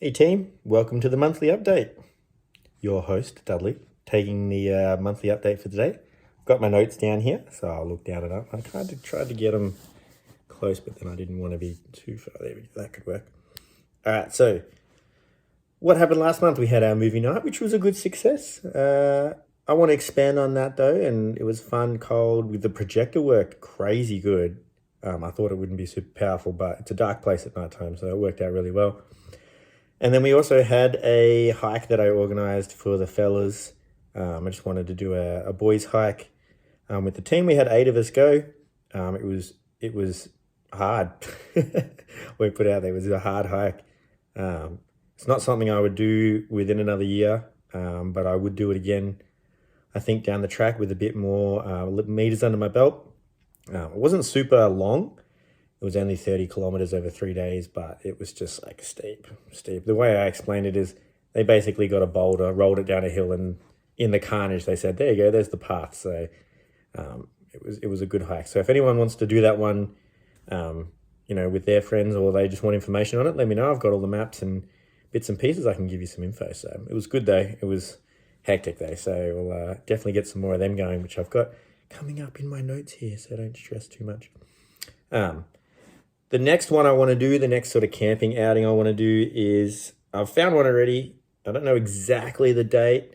Hey team, welcome to the monthly update. Your host, Dudley, taking the monthly update for today. I've got my notes down here, so I'll look down it up. I tried to get them close, but then I didn't want to be too far. There we go, that could work. All right, so what happened last month? We had our movie night, which was a good success. I want to expand on that though, and it was fun, cold, with the projector worked crazy good. I thought it wouldn't be super powerful, but it's a dark place at night time, so it worked out really well. And then we also had a hike that I organized for the fellas. I just wanted to do a boys hike with the team. We had 8 of us go. It was hard. We put out there, it was a hard hike. It's not something I would do within another year, but I would do it again, I think, down the track with a bit more meters under my belt. It wasn't super long. It was only 30 kilometers over 3 days, but it was just like steep. The way I explained it is they basically got a boulder, rolled it down a hill, and in the carnage, they said, there you go, there's the path. So it was a good hike. So if anyone wants to do that one, with their friends, or they just want information on it, let me know. I've got all the maps and bits and pieces. I can give you some info. So it was good though. It was hectic though. So we'll definitely get some more of them going, which I've got coming up in my notes here. So don't stress too much. The next one I want to do, the next sort of camping outing I want to do is, I've found one already. I don't know exactly the date.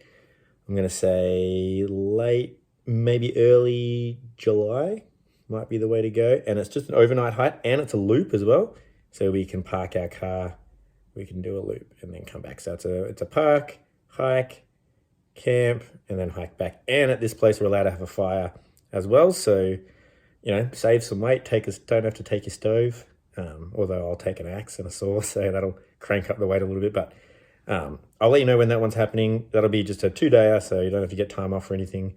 I'm going to say late, maybe early July might be the way to go. And it's just an overnight hike, and it's a loop as well. So we can park our car, we can do a loop and then come back. So it's a park, hike, camp, and then hike back. And at this place, we're allowed to have a fire as well. So, save some weight. Don't have to take your stove. Although I'll take an axe and a saw, so that'll crank up the weight a little bit. But I'll let you know when that one's happening. That'll be just a 2-dayer, so you don't have to get time off or anything.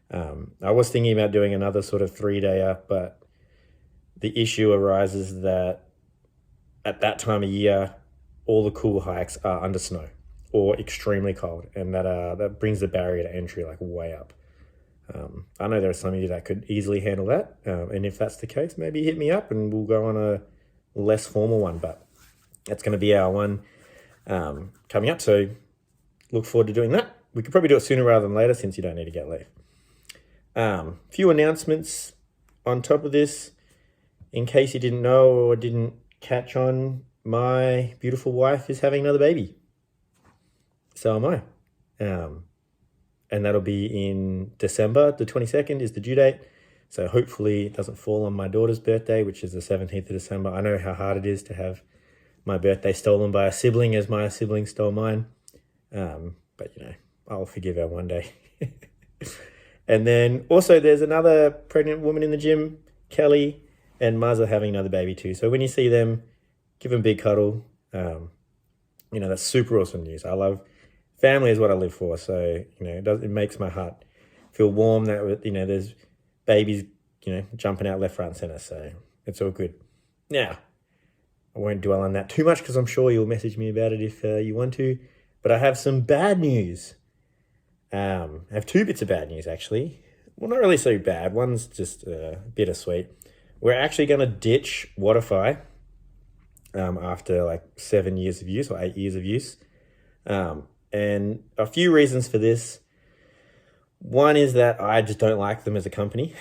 I was thinking about doing another sort of 3-dayer, but the issue arises that at that time of year, all the cool hikes are under snow or extremely cold, and that brings the barrier to entry like way up. I know there are some of you that could easily handle that, and if that's the case, maybe hit me up and we'll go on a less formal one, but that's going to be our one coming up, so look forward to doing that. We could probably do it sooner rather than later, since you don't need to get leave. Few announcements on top of this. In case you didn't know or didn't catch on, my beautiful wife is having another baby. So am I. And that'll be in December. The 22nd is the due date. So hopefully it doesn't fall on my daughter's birthday, which is the 17th of December. I know how hard it is to have my birthday stolen by a sibling, as my sibling stole mine. But, I'll forgive her one day. And then also there's another pregnant woman in the gym, Kelly, and Maz are having another baby too. So when you see them, give them a big cuddle. That's super awesome news. Family is what I live for. So, it makes my heart feel warm that, there's babies, jumping out left, right, and center. So it's all good. Now, I won't dwell on that too much, because I'm sure you'll message me about it if you want to. But I have some bad news. I have 2 bits of bad news, actually. Well, not really so bad. One's just bittersweet. We're actually going to ditch Waterfi after like 7 years of use, or 8 years of use. And a few reasons for this. One is that I just don't like them as a company.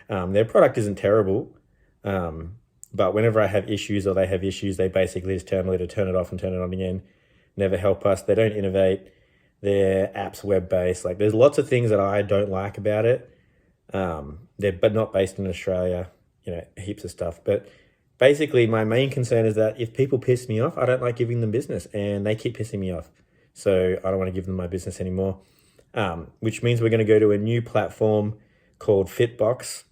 Their product isn't terrible, but whenever I have issues or they have issues, they basically just tell me to turn it off and turn it on again. Never help us. They don't innovate. Their app's web-based. Like, there's lots of things that I don't like about it. They're not based in Australia. Heaps of stuff. But basically, my main concern is that if people piss me off, I don't like giving them business, and they keep pissing me off. So I don't want to give them my business anymore, which means we're going to go to a new platform called Fitbox.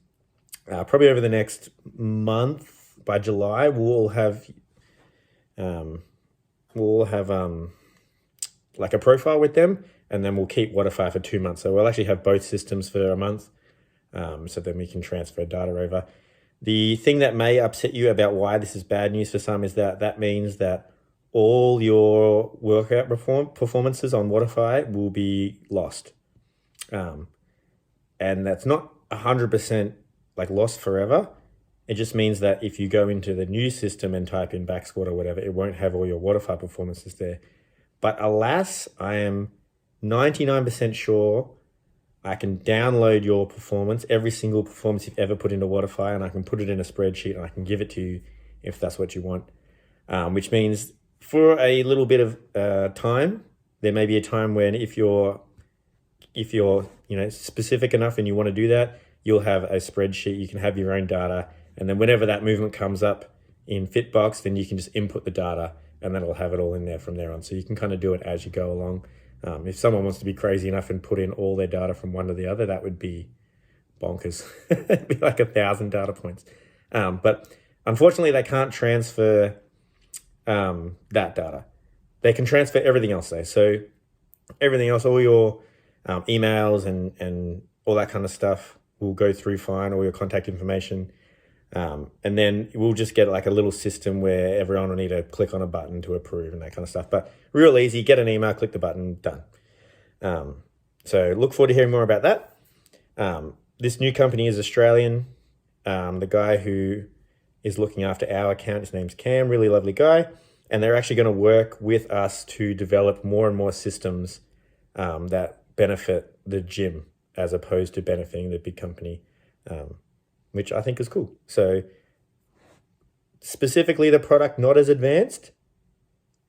Probably over the next month, by July, we'll have like a profile with them, and then we'll keep Waterfi for 2 months. So we'll actually have both systems for a month, so then we can transfer data over. The thing that may upset you about why this is bad news for some is that means that all your workout performances on Waterfi will be lost. And that's not 100% like lost forever. It just means that if you go into the new system and type in Backsquat or whatever, it won't have all your waterfire performances there. But alas, I am 99% sure I can download your performance, every single performance you've ever put into Waterfire, and I can put it in a spreadsheet and I can give it to you if that's what you want. Which means for a little bit of time, there may be a time when if you're specific enough and you want to do that, you'll have a spreadsheet. You can have your own data, and then whenever that movement comes up in Fitbox, then you can just input the data, and then it'll have it all in there from there on. So you can kind of do it as you go along. If someone wants to be crazy enough and put in all their data from one to the other, that would be bonkers. It'd be like 1,000 data points. But unfortunately, they can't transfer that data. They can transfer everything else though. So everything else, all your emails and all that kind of stuff will go through fine, all your contact information. And then we'll just get like a little system where everyone will need to click on a button to approve and that kind of stuff. But real easy, get an email, click the button, done. So look forward to hearing more about that. This new company is Australian. The guy who is looking after our account, his name's Cam, really lovely guy. And they're actually going to work with us to develop more and more systems that benefit the gym as opposed to benefiting the big company. Which I think is cool. So specifically the product not as advanced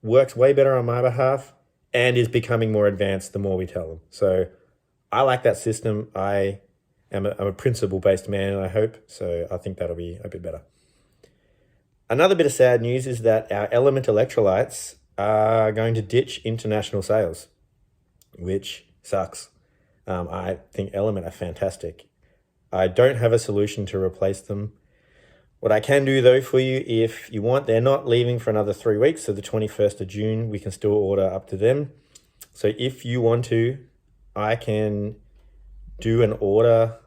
works way better on my behalf and is becoming more advanced the more we tell them. So I like that system. I'm a principle-based man, I hope. So I think that'll be a bit better. Another bit of sad news is that our Element electrolytes are going to ditch international sales, which sucks. I think Element are fantastic. I don't have a solution to replace them. What I can do though for you, if you want, they're not leaving for another 3 weeks. So the 21st of June, we can still order up to them. So if you want to, I can do an order,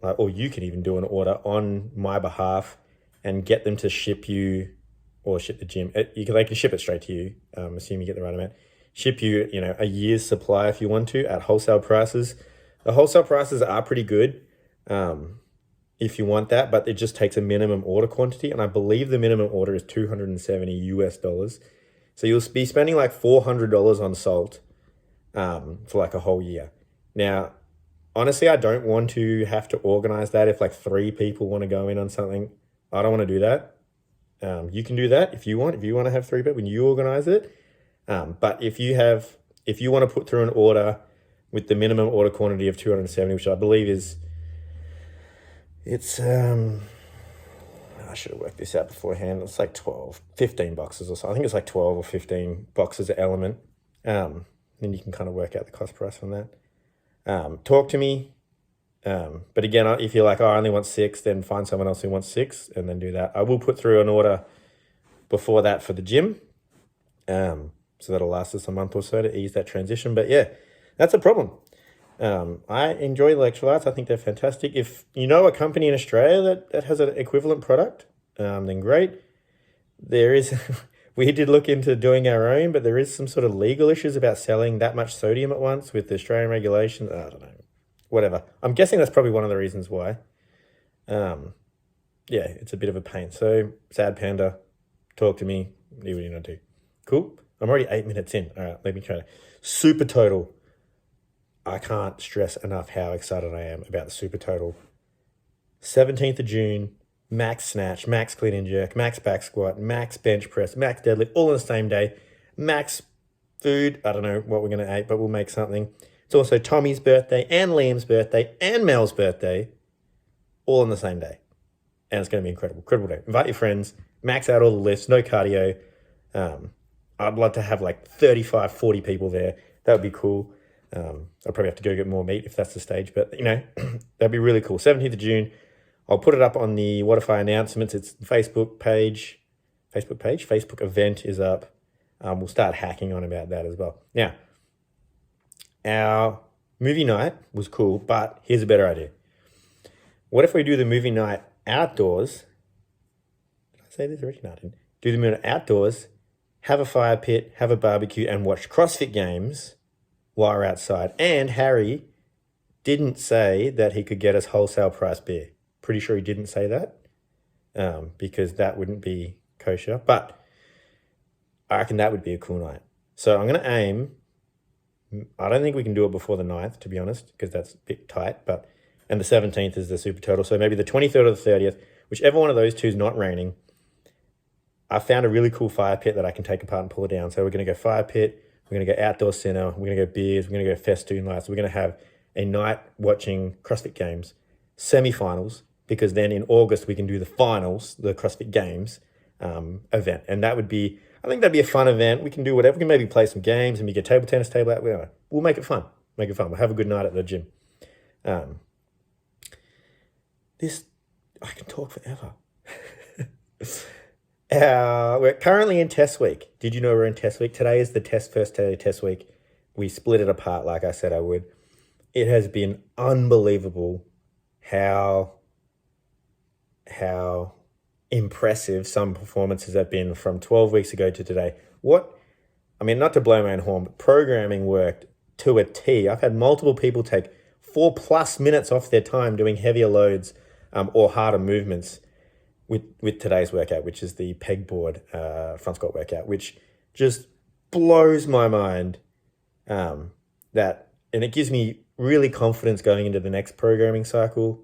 or you can even do an order on my behalf and get them to ship you, or ship the gym. They can ship it straight to you, assuming you get the right amount. Ship you, a year's supply if you want to at wholesale prices. The wholesale prices are pretty good. If you want that, but it just takes a minimum order quantity. And I believe the minimum order is $270. So you'll be spending like $400 on salt, for like a whole year. Now, honestly, I don't want to have to organize that. If like 3 people want to go in on something, I don't want to do that. You can do that if you want to have 3 people and you organize it. But if you want to put through an order with the minimum order quantity of 270, which I believe is, I should have worked this out beforehand. It's like 15 boxes or so. I think it's like 12 or 15 boxes of Element. Then you can kind of work out the cost price from that. Talk to me. But again, if you're like, I only want 6, then find someone else who wants 6 and then do that. I will put through an order before that for the gym. So that'll last us a month or so to ease that transition. But yeah, that's a problem. I enjoy electrolytes. I think they're fantastic. If you know a company in Australia that has an equivalent product, then great. We did look into doing our own, but there is some sort of legal issues about selling that much sodium at once with the Australian regulations. I don't know. Whatever. I'm guessing that's probably one of the reasons why. Yeah, it's a bit of a pain. So, Sad Panda, talk to me. Do what you want to do. Cool. I'm already 8 minutes in. All right, let me try. Super Total. I can't stress enough how excited I am about the Super Total. 17th of June, max snatch, max clean and jerk, max back squat, max bench press, max deadlift, all on the same day. Max food, I don't know what we're going to eat, but we'll make something. It's also Tommy's birthday and Liam's birthday and Mel's birthday, all on the same day. And it's going to be incredible. Incredible day. Invite your friends, max out all the lifts, no cardio. I'd love to have like 35, 40 people there. That would be cool. I'll probably have to go get more meat if that's the stage, but that'd be really cool. 17th of June. I'll put it up on the Waterfire announcements. It's the Facebook event is up. We'll start hacking on about that as well. Now, our movie night was cool, but here's a better idea. What if we do the movie night outdoors? Did I say this already? No, I didn't. Do the movie night outdoors, have a fire pit, have a barbecue, and watch CrossFit games while we're outside. And Harry didn't say that he could get us wholesale price beer. Pretty sure he didn't say that. because that wouldn't be kosher. But I reckon that would be a cool night. So I'm going to aim. I don't think we can do it before the 9th, to be honest, because that's a bit tight. And the 17th is the super total. So maybe the 23rd or the 30th, whichever one of those two is not raining. I found a really cool fire pit that I can take apart and pull it down. So we're going to go fire pit. We're going to go outdoor center. We're going to go beers. We're going to go festoon lights. We're going to have a night watching CrossFit Games semi-finals, because then in August we can do the finals, the CrossFit Games event. And I think that'd be a fun event. We can do whatever. We can maybe play some games and we get table tennis table out. We'll make it fun. We'll have a good night at the gym. I can talk forever. We're currently in test week. Did you know we're in test week? Today is the first day of test week. We split it apart like I said I would. It has been unbelievable how impressive some performances have been from 12 weeks ago to today. Not to blow my own horn, but programming worked to a T. I've had multiple people take 4+ minutes off their time doing heavier loads or harder movements with today's workout, which is the pegboard front squat workout, which just blows my mind. And it gives me really confidence going into the next programming cycle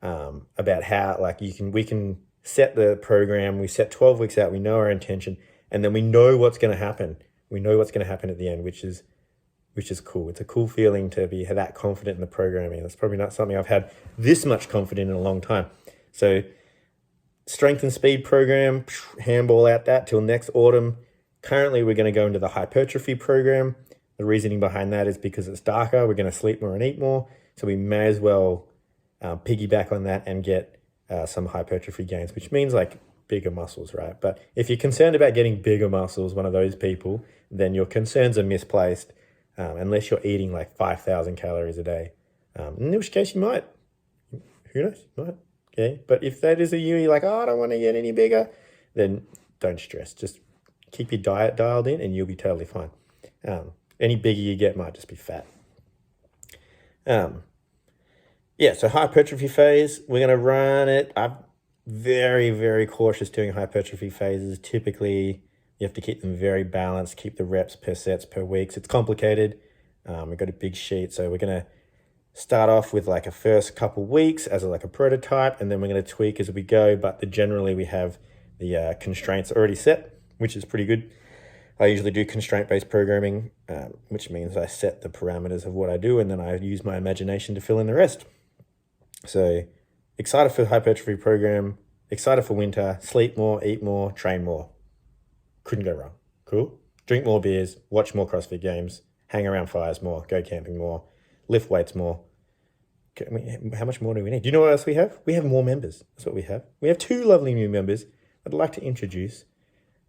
about how we can set the program. We set 12 weeks out. We know our intention, and then we know what's going to happen. We know what's going to happen at the end, which is cool. It's a cool feeling to be that confident in the programming. That's probably not something I've had this much confidence in a long time. So strength and speed program, handball out that till next autumn. Currently, we're going to go into the hypertrophy program. The reasoning behind that is because it's darker. We're going to sleep more and eat more. So we may as well piggyback on that and get some hypertrophy gains, which means bigger muscles, right? But if you're concerned about getting bigger muscles, one of those people, then your concerns are misplaced unless you're eating 5,000 calories a day. In which case you might. Who knows? You might. Okay. But if that is you're like, I don't want to get any bigger, then don't stress. Just keep your diet dialed in and you'll be totally fine. Any bigger you get might just be fat. So hypertrophy phase, we're going to run it. I'm very, very cautious doing hypertrophy phases. Typically, you have to keep them very balanced, keep the reps per sets per weeks. It's complicated. We've got a big sheet, so we're going to start off with a first couple weeks as a prototype, and then we're going to tweak as we go. But generally, we have the constraints already set, which is pretty good. I usually do constraint-based programming, which means I set the parameters of what I do, and then I use my imagination to fill in the rest. So excited for the hypertrophy program, excited for winter, sleep more, eat more, train more. Couldn't go wrong. Cool. Drink more beers, watch more CrossFit Games, hang around fires more, go camping more, lift weights more. How much more do we need? Do you know what else we have? We have more members. That's what we have. We have 2 lovely new members I'd like to introduce.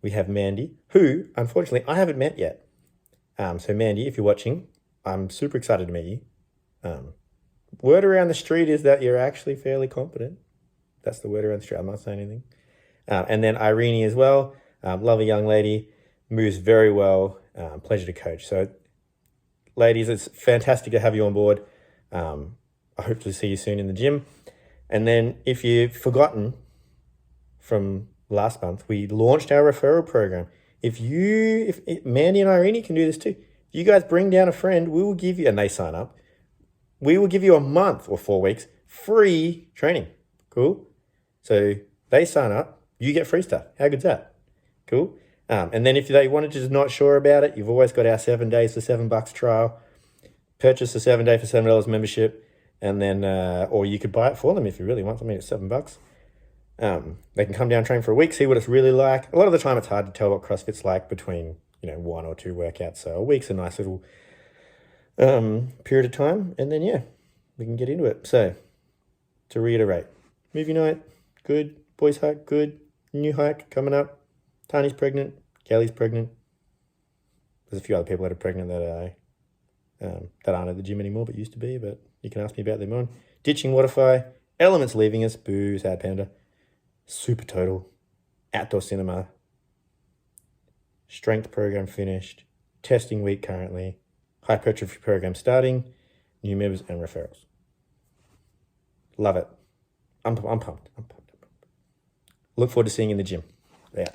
We have Mandy, who, unfortunately, I haven't met yet. So Mandy, if you're watching, I'm super excited to meet you. Word around the street is that you're actually fairly competent. That's the word around the street. I'm not saying anything. And then Irene as well. Lovely young lady, moves very well. Pleasure to coach. So, ladies, it's fantastic to have you on board. I hope to see you soon in the gym. And then if you've forgotten from last month, we launched our referral program. If Mandy and Irene can do this too. If you guys bring down a friend, we will give you, and they sign up, we will give you a month or 4 weeks free training. Cool. So they sign up, you get free stuff. How good's that? Cool. And then if they wanted to just not sure about it, you've always got our 7 days for $7 trial. Purchase a 7-day for $7 membership, and then or you could buy it for them if you really want something at $7. They can come down, train for a week, see what it's really like. A lot of the time it's hard to tell what CrossFit's like between 1 or 2 workouts. So a week's a nice little period of time, and then we can get into it. So to reiterate, movie night, good. Boys hike, good. New hike coming up. Tani's pregnant. Kelly's pregnant. There's a few other people that are pregnant that aren't at the gym anymore but used to be, but you can ask me about them on. Ditching Waterfly. Elements leaving us. Boo, sad panda. Super total. Outdoor cinema. Strength program finished. Testing week currently. Hypertrophy program starting. New members and referrals. Love it. I'm pumped. Look forward to seeing you in the gym. Yeah.